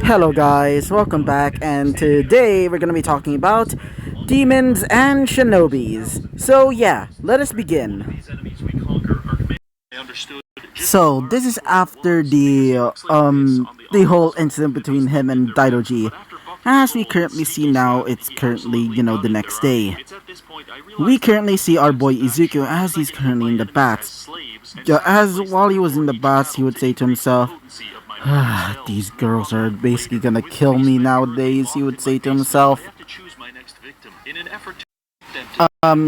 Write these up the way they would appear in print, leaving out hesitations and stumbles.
Hello guys, welcome back, and today we're gonna be talking about demons and shinobis. So yeah, let us begin. So this is after the whole incident between him and Daidoji. As we currently see now, it's currently, the next day. We currently see our boy Izuku as he's currently in the baths. As while he was in the baths, he would say to himself, these girls are basically gonna kill me nowadays, he would say to himself.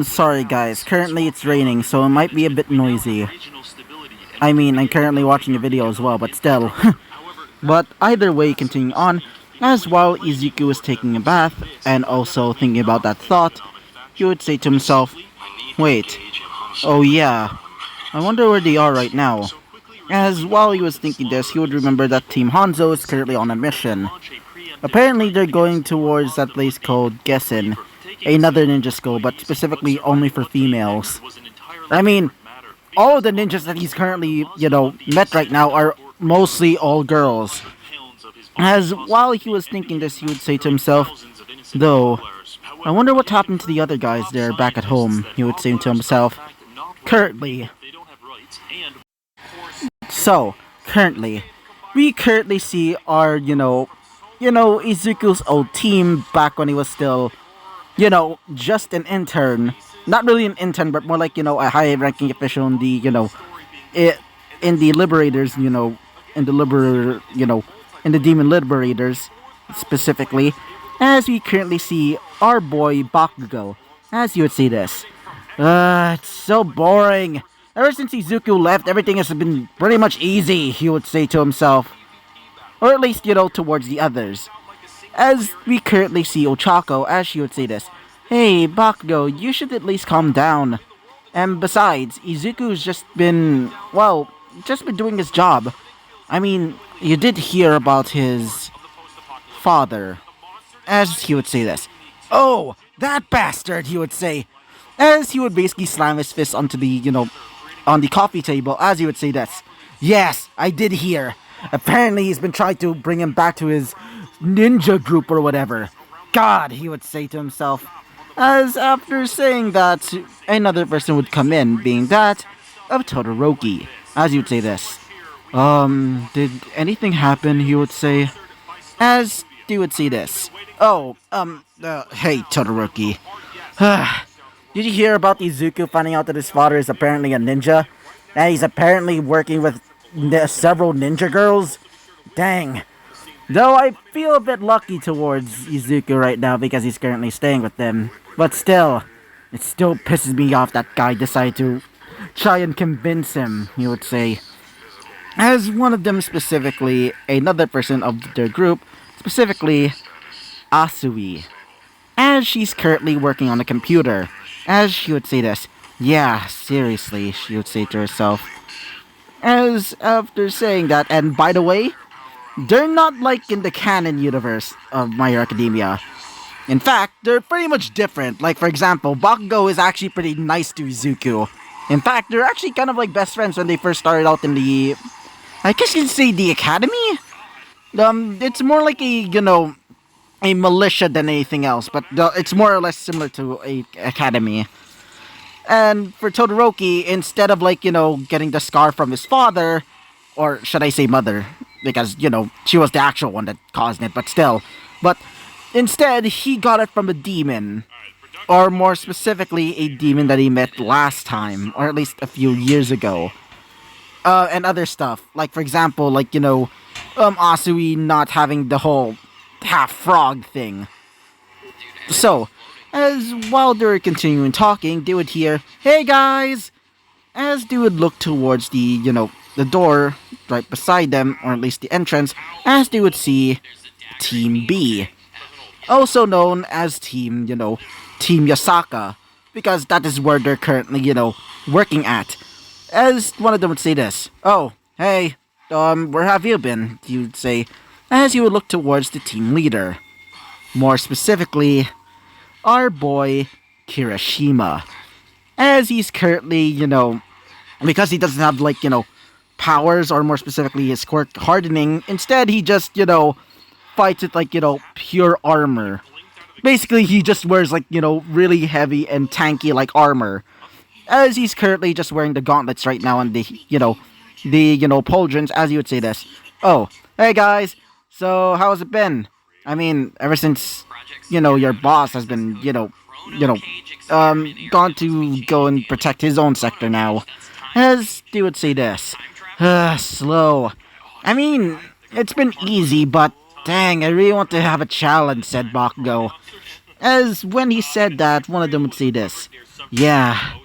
Sorry guys, currently it's raining, so it might be a bit noisy. I mean, I'm currently watching a video as well, but still. But either way, continuing on, as while Izuku was taking a bath, and also thinking about that thought, he would say to himself, wait, oh yeah, I wonder where they are right now. As while he was thinking this, he would remember that Team Hanzo is currently on a mission. Apparently they're going towards that place called Gessen, another ninja school, but specifically only for females. I mean, all of the ninjas that he's currently, met right now are mostly all girls. As while he was thinking this, he would say to himself, though, I wonder what happened to the other guys there back at home, he would say to himself. Currently. So, currently, we currently see our, Izuku's old team back when he was still, just an intern. Not really an intern, but more like, a high-ranking official in the, in the Liberators, in the in the Demon Liberators, specifically, as we currently see our boy Bakugo, as you would see this. It's so boring. Ever since Izuku left, everything has been pretty much easy, he would say to himself. Or at least, towards the others. As we currently see Ochako, as she would say this. Hey, Bakugo, you should at least calm down. And besides, Izuku's just been doing his job. I mean, you did hear about his father. As he would say this. Oh, that bastard, he would say. As he would basically slam his fist onto the, on the coffee table, as he would say this. Yes, I did hear. Apparently he's been trying to bring him back to his ninja group or whatever. God, he would say to himself. As after saying that, another person would come in, being that of Todoroki. As he would say this. Did anything happen, he would say. As he would say this. Oh, hey, Todoroki. Did you hear about Izuku finding out that his father is apparently a ninja? And he's apparently working with several ninja girls? Dang. Though I feel a bit lucky towards Izuku right now because he's currently staying with them. But still, it still pisses me off that guy decided to try and convince him, he would say. As one of them specifically, another person of their group, specifically Asui. As she's currently working on a computer. As she would say this. Yeah, seriously, she would say to herself. As after saying that, and by the way, they're not like in the canon universe of My Hero Academia. In fact, they're pretty much different. Like, for example, Bakugo is actually pretty nice to Izuku. In fact, they're actually kind of like best friends when they first started out in the... I guess you'd say the academy? It's more like a militia than anything else, but it's more or less similar to a academy. And for Todoroki, instead of getting the scar from his father, or should I say mother, because she was the actual one that caused it, but still. But instead, he got it from a demon, or more specifically, a demon that he met last time, or at least a few years ago. And other stuff, like for example, Asui not having the whole half frog thing. So, as while they were continuing talking, they would hear, "Hey guys!" As they would look towards the, the door right beside them, or at least the entrance, as they would see Team B. Also known as Team Yasaka, because that is where they're currently, working at. As one of them would say this, "Oh, hey, where have you been?" He would say, as he would look towards the team leader. More specifically, our boy Kirishima. As he's currently, because he doesn't have powers, or more specifically his quirk hardening, instead he just, fights with like, pure armor. Basically, he just wears like, really heavy and tanky like armor. As he's currently just wearing the gauntlets right now and the pauldrons, as you would say this. Oh, hey guys. So how's it been? I mean, ever since your boss has been gone to go and protect his own sector now. As they would say this. Slow. I mean, it's been easy, but dang, I really want to have a challenge, said Bakugo. As when he said that, one of them would say this. Yeah.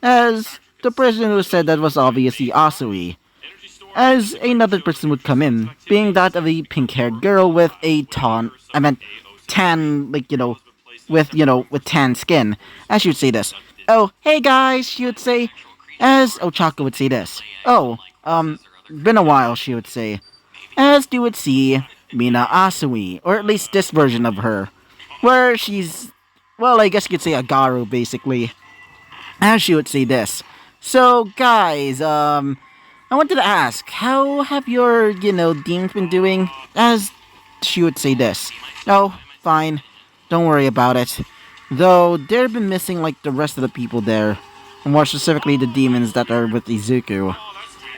As the person who said that was obviously Asui. As another person would come in, being that of a pink-haired girl with a tan, like, with tan skin. As she would say this. Oh, hey guys, she would say. As Ochako would say this. Oh, been a while, she would say. As you would see, Mina Asui, or at least this version of her, where she's, well, I guess you could say a Garu, basically. As she would say this. So, guys, I wanted to ask, how have your, demons been doing? As she would say this. Oh, fine. Don't worry about it. Though, they've been missing like the rest of the people there. More specifically, the demons that are with Izuku.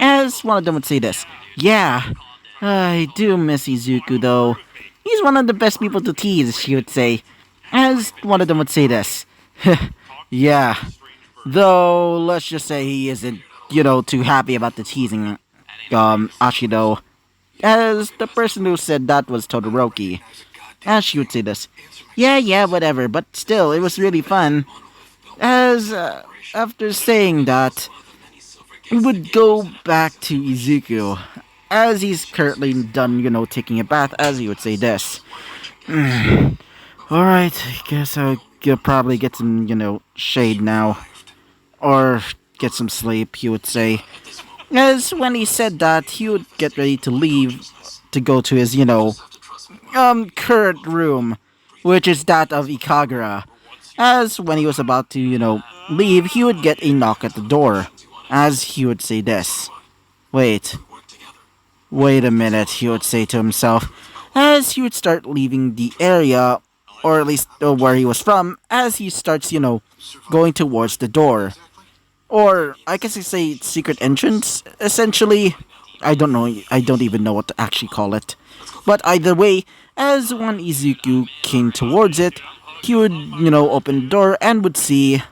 As one of them would say this. Yeah, I do miss Izuku though. He's one of the best people to tease, she would say. As one of them would say this. Yeah. Though, let's just say he isn't, too happy about the teasing, Ashido. As the person who said that was Todoroki. As she would say this. Yeah, whatever, but still, it was really fun. As, after saying that, we would go back to Izuku. As he's currently done, taking a bath, as he would say this. Alright, I guess I'll probably get some, shade now. Or get some sleep, he would say. As when he said that, he would get ready to leave to go to his, current room, which is that of Ikagura. As when he was about to, leave, he would get a knock at the door. As he would say this. Wait a minute, he would say to himself. As he would start leaving the area, or at least where he was from, as he starts, going towards the door. Or, I guess you say secret entrance, essentially. I don't know, I don't even know what to actually call it. But either way, as when Izuku came towards it, he would, open the door and would see.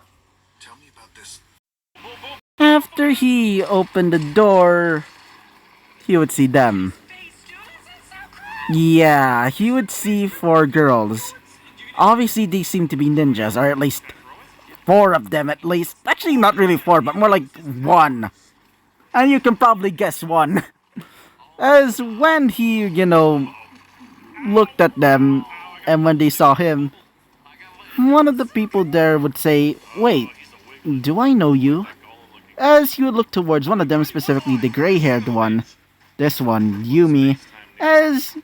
After he opened the door, he would see them. Yeah, he would see 4 girls. Obviously, they seem to be ninjas, or at least 4 of them at least. Actually, not really 4, but more like 1. And you can probably guess 1. As when he, looked at them, and when they saw him, one of the people there would say, wait, do I know you? As he would look towards one of them, specifically the gray-haired one. This one, Yumi. As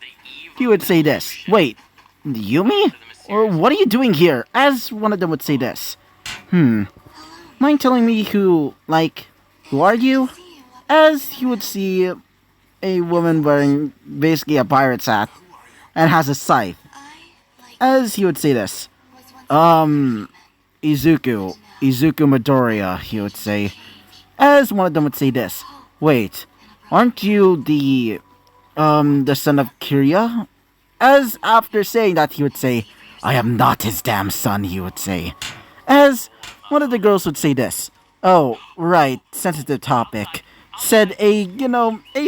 he would say this. Wait, Yumi? Or what are you doing here? As one of them would say this. Mind telling me who are you? As he would see a woman wearing basically a pirate's hat and has a scythe. As he would say this. Izuku Midoriya, he would say. As one of them would say this. Wait, aren't you the son of Kirya? As after saying that, he would say, I am not his damn son, he would say. As one of the girls would say this. Oh, right, sensitive topic. Said a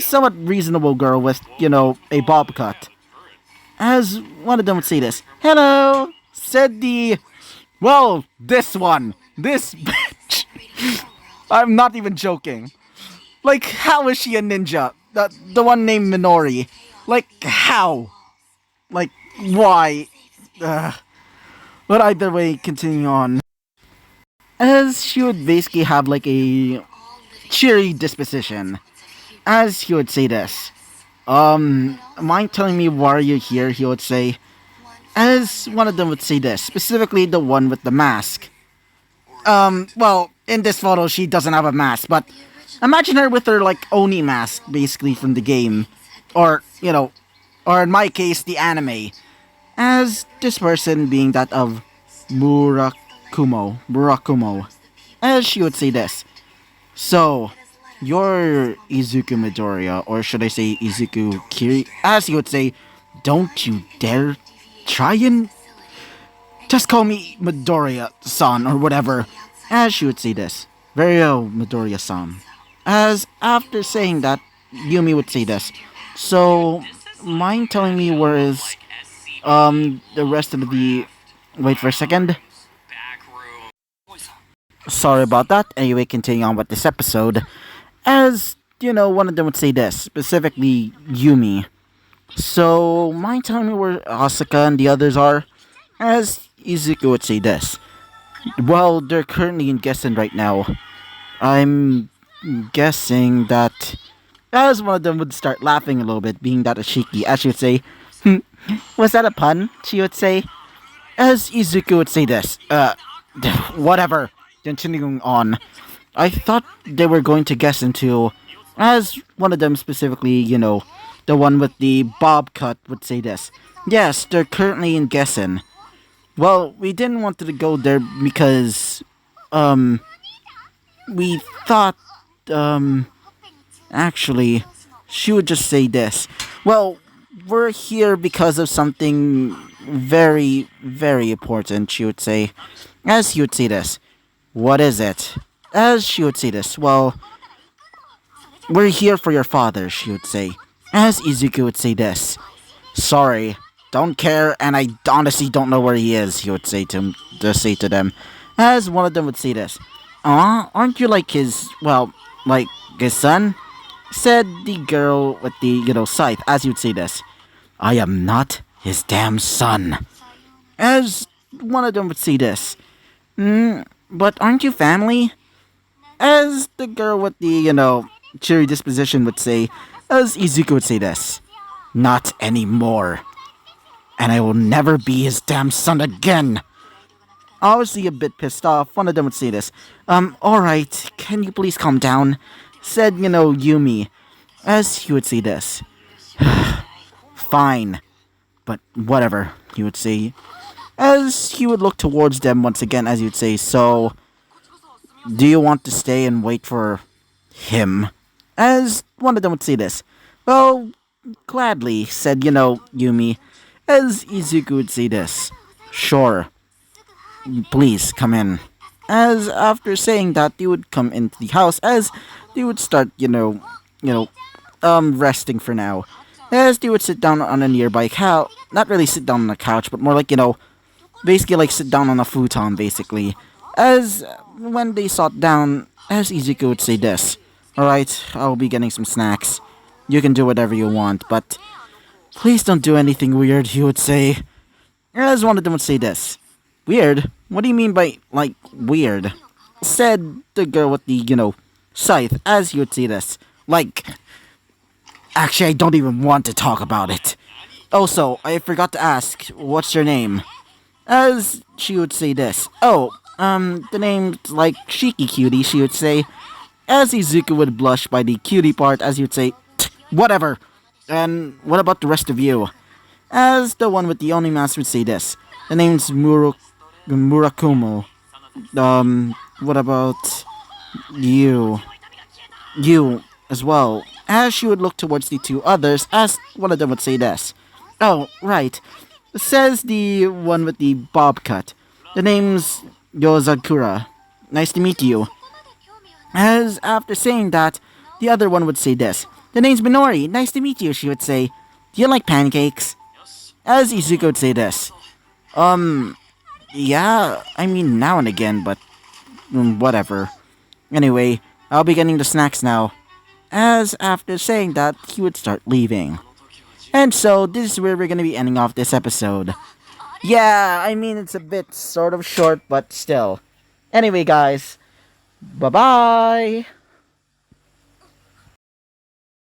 somewhat reasonable girl with, a bob cut. As one of them would say this. Hello, said this one. This bitch. I'm not even joking. Like, how is she a ninja? The one named Minori. Like, how? Like, why? But either way, continuing on. As she would basically have like a cheery disposition. As he would say this. Mind telling me why are you here, he would say. As one of them would say this. Specifically the one with the mask. Well, in this photo she doesn't have a mask, but imagine her with her like Oni mask, basically from the game. Or, or in my case, the anime, as this person being that of Murakumo, as she would say this. So, you're Izuku Midoriya, or should I say Izuku Kiri, as you would say, don't you dare try and just call me Midoriya-san, or whatever, as she would say this. Very well, Midoriya-san. As after saying that, Yumi would say this. So, mind telling me where is the rest of the... Wait for a second. Sorry about that. Anyway, continuing on with this episode. As, one of them would say this. Specifically, Yumi. So, mind telling me where Asuka and the others are? As Izuku would say this. Well, they're currently in Gessen right now. I'm guessing that... As one of them would start laughing a little bit, being that a Shiki, as she would say, was that a pun? She would say. As Izuku would say this, whatever. Continuing on. I thought they were going to guess into, as one of them specifically, the one with the bob cut would say this. Yes, they're currently in Gessen. Well, we didn't want to go there because, we thought, actually, she would just say this. Well, we're here because of something very, very important, she would say. As he would say this. What is it? As she would say this. Well, we're here for your father, she would say. As Izuku would say this. Sorry, don't care, and I honestly don't know where he is, he would say to them. As one of them would say this. Aw, aren't you like his, like his son? Said the girl with the, scythe, as he would say this. I am not his damn son. As one of them would say this. But aren't you family? As the girl with the, cheery disposition would say, as Izuku would say this. Not anymore. And I will never be his damn son again. Obviously a bit pissed off, one of them would say this. Alright, can you please calm down? Said, Yumi. As he would say this. Fine. But whatever, he would say. As he would look towards them once again, as he would say, so... Do you want to stay and wait for... him? As one of them would say this. Well, gladly, said, Yumi. As Izuku would say this. Sure. Please, come in. As after saying that, they would come into the house, as they would start, resting for now. As they would sit down on a nearby couch, not really sit down on a couch, but more like, basically like sit down on a futon, basically. As when they sat down, as Izuku would say this. Alright, I'll be getting some snacks. You can do whatever you want, but please don't do anything weird, he would say. As one of them would say this. Weird? What do you mean by, weird? Said the girl with the, scythe, as he would say this. Actually, I don't even want to talk about it. Also, I forgot to ask, what's your name? As she would say this. Oh, the name's Shiki Cutie, she would say. As Izuku would blush by the cutie part, as he would say, whatever. And what about the rest of you? As the one with the Oni mask would say this. The name's Murakumo. What about you? You as well. As she would look towards the two others, as one of them would say this. Oh, right. Says the one with the bob cut. The name's Yozakura. Nice to meet you. As after saying that, the other one would say this. The name's Minori. Nice to meet you, she would say. Do you like pancakes? As Izuku would say this. Yeah, I mean now and again, but whatever. Anyway, I'll be getting the snacks now. As after saying that, he would start leaving. And so, this is where we're gonna be ending off this episode. Yeah, I mean, it's a bit sort of short, but still. Anyway, guys, bye-bye!